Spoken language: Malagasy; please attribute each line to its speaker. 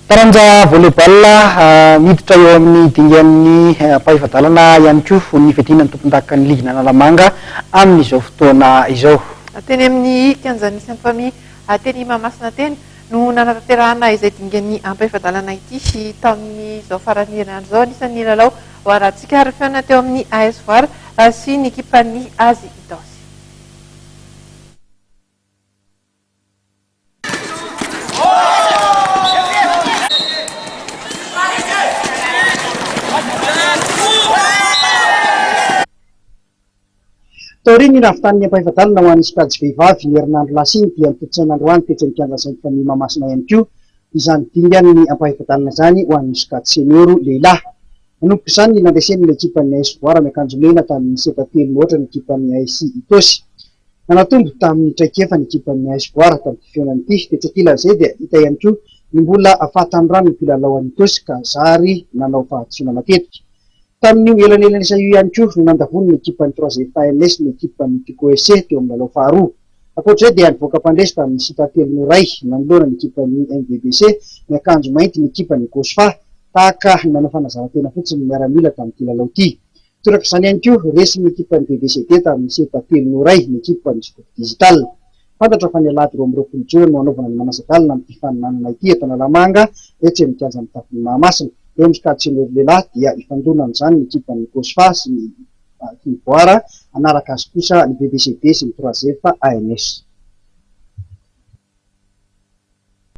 Speaker 1: Taranja volleyball miditra eo amin'ny dingan'ny mpahivatalana ihany koa ny fedinan'ny tompondakan'ny ligina Analamanga amin'izao fotoana izao.
Speaker 2: Teny amin'ny kianjan'ny Sainte Famille teny Mahamasina teny no nanatanterahana izay dingan'ny ampahivatalana ity tamin'izao farany herinandro izao. Anisan'ny lalao ho arantsika ary fihaonana teo amin'ny AS Voara sy ny ekipan'ny Azy Idosy.
Speaker 1: Taoriny rafitan'ny ampahivatalana ho an'ny sokajy vehivavy ny herinandro lasiny dia nitotsaina androany tetry ny kianja Sainte Famille Mahamasina ihany koa izany dingan'ny ampahivatalana izany ho an'ny sokajy senioro lehilahy. Manomboka izany nandraisen'ny ekipan'ny AS Voara miakanjo mena tamin'ny seta telo ohatra ny ekipan'ny AS Itosy. Nanatombo tamin'ny traikefa ny ekipan'ny AS Voara tamin'ny fihaonan'ity tetsakilan'izay dia hita ihany koa ny mbola afatany rano ny mpilalao an'ny Itosy ka zary nanao fahatsoana matetika. Tamin'io elanelana isa io ihany koa no nandavony ny ekipan'ny 3 ANS ny ekipan'ny Tico SC teo amin'ny lalao faharoa. Ankoatr'izay dia nivoaka mpandresy tamin'ny sita telo noray nanoloana ny ekipan'ny MVBC miakanjo mainty ny ekipan'ny Gosfa tahaka nanao fanazarantena fotsiny miaramila tamin'ity lalao ity. Toraka izany ihany koa resy ny ekipan'ny BVCD tamin'ny seta telo noray ny ekipan'ny Sport Digital. Fantatra fa ny alahady roa amby roapolo jona no anaovana ny manasa-dalina amin'ity faninanana ity eto Analamanga etsy amin'ny kianjan'ny tafon'ny Mahamasina. Eo amin'ny sokajy senior lehilahy dia ifandona amin'izany ny ekipan'ny Gosfa sy ny Voara anaraka azy kosa ny BVCD sy ny 3 ANS.